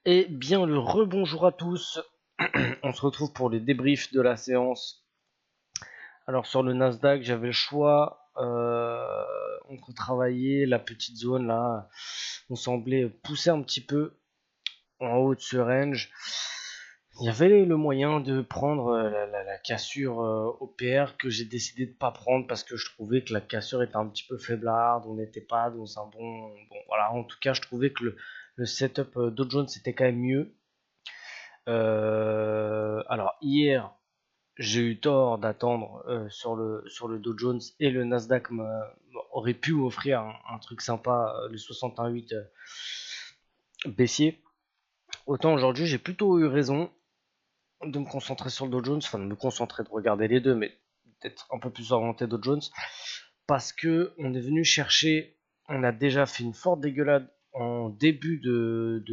Et bien le rebonjour à tous. On se retrouve pour les débriefs de la séance. Alors sur le Nasdaq, j'avais le choix. On retravaillait la petite zone là. On semblait pousser un petit peu en haut de ce range. Il y avait le moyen de prendre la cassure OPR que j'ai décidé de pas prendre parce que je trouvais que la cassure était un petit peu faiblarde. On n'était pas dans un bon. Bon voilà, en tout cas, je trouvais que le setup Dow Jones était quand même mieux. Alors hier, j'ai eu tort d'attendre sur le Dow Jones et le Nasdaq aurait pu m'offrir un truc sympa, le 61,8 baissier. Autant aujourd'hui, j'ai plutôt eu raison de me concentrer sur le Dow Jones, enfin de me concentrer, de regarder les deux, mais peut-être un peu plus orienté Dow Jones, parce que on est venu chercher, on a déjà fait une forte dégueulade en début de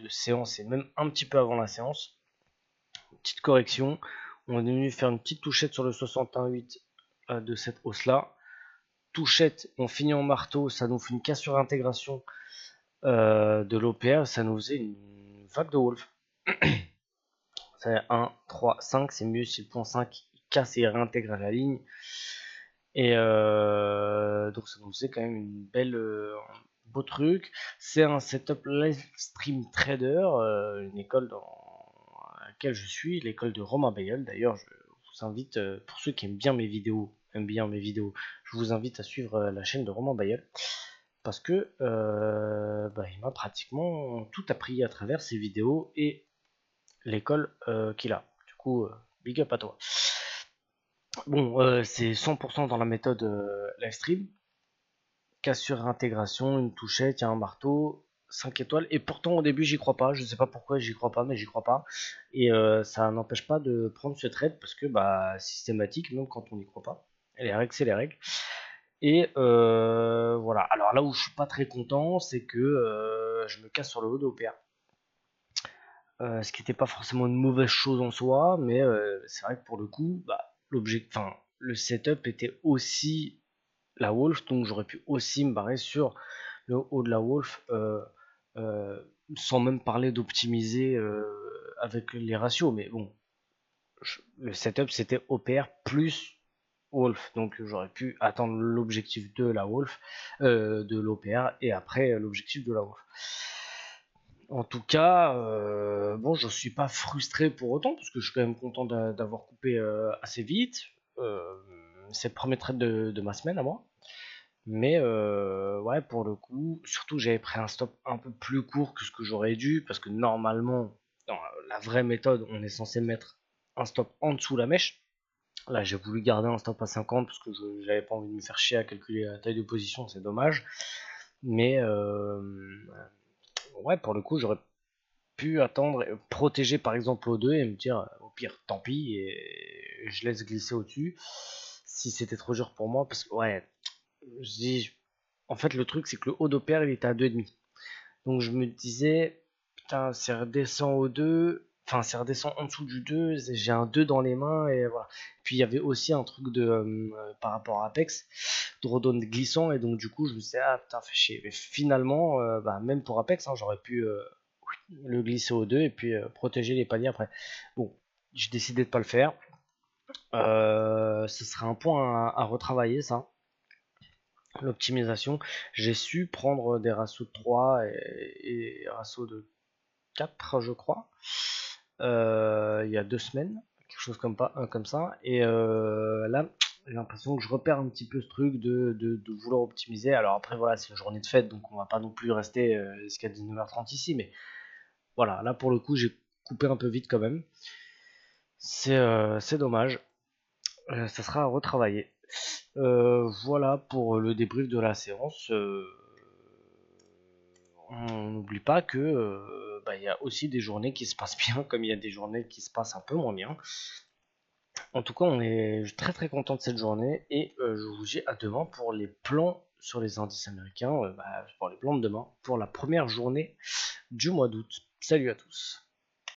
séance et même un petit peu avant la séance. Petite correction, on est venu faire une petite touchette sur le 61,8 de cette hausse là. Touchette, on finit en marteau, ça nous fait une cassure intégration de l'OPR, ça nous faisait une vague de Wolf. C'est 1, 3, 5, c'est mieux si le point 5 il casse et réintègre à la ligne. Et donc ça nous faisait quand même une belle beau truc. C'est un setup live stream trader, une école dans laquelle je suis, l'école de Romain Bayol. D'ailleurs, je vous invite, pour ceux qui aiment bien mes vidéos, je vous invite à suivre la chaîne de Romain Bayol. Parce que il m'a pratiquement tout appris à travers ses vidéos et l'école qu'il a. Du coup, big up à toi. Bon, c'est 100% dans la méthode live stream. Cassure intégration, une touchette, il y a un marteau, 5 étoiles. Et pourtant, au début, j'y crois pas. Je sais pas pourquoi j'y crois pas, mais j'y crois pas. Et ça n'empêche pas de prendre ce trade parce que, systématique, même quand on n'y croit pas. Les règles, c'est les règles. Et voilà. Alors là où je suis pas très content, c'est que je me casse sur le haut de OPA. Ce qui n'était pas forcément une mauvaise chose en soi, mais c'est vrai que pour le coup, le setup était aussi la Wolf, donc j'aurais pu aussi me barrer sur le haut de la Wolf, sans même parler d'optimiser avec les ratios, mais bon, le setup c'était OPR plus Wolf, donc j'aurais pu attendre l'objectif de la Wolf, de l'OPR, et après l'objectif de la Wolf. En tout cas, bon, je suis pas frustré pour autant, parce que je suis quand même content d'avoir coupé assez vite. C'est le premier trade de ma semaine à moi. Mais ouais, pour le coup, surtout que j'avais pris un stop un peu plus court que ce que j'aurais dû, parce que normalement, dans la vraie méthode, on est censé mettre un stop en dessous la mèche. Là, j'ai voulu garder un stop à 50 parce que j'avais pas envie de me faire chier à calculer la taille de position, c'est dommage. Mais ouais, pour le coup, j'aurais pu attendre, protéger par exemple O2 et me dire au pire, tant pis, et je laisse glisser au-dessus si c'était trop dur pour moi, parce que ouais, je dis, en fait, le truc, c'est que le haut d'opère, il était à 2,5. Donc, je me disais, putain, c'est redescend au 2. Enfin, c'est redescend en dessous du 2. J'ai un 2 dans les mains. Et voilà. Puis, il y avait aussi un truc par rapport à Apex, de redonne glissant. Et donc, du coup, je me disais, ah putain, fait chier. Mais finalement, même pour Apex, hein, j'aurais pu le glisser au 2 et puis protéger les paliers après. Bon, j'ai décidé de pas le faire. Ce serait un point à retravailler, ça. L'optimisation, j'ai su prendre des ratios de 3 et ratios de 4 je crois, il y a 2 semaines, quelque chose comme ça, et là j'ai l'impression que je repère un petit peu ce truc de vouloir optimiser. Alors après voilà, c'est une journée de fête, donc on va pas non plus rester jusqu'à 19h30 ici, mais voilà, là pour le coup j'ai coupé un peu vite quand même, c'est dommage. Ça sera à retravailler. Voilà pour le débrief de la séance. On n'oublie pas que il y a aussi des journées qui se passent bien, comme il y a des journées qui se passent un peu moins bien. En tout cas, on est très très content de cette journée et je vous dis à demain pour les plans sur les indices américains, pour les plans de demain, pour la première journée du mois d'août. Salut à tous.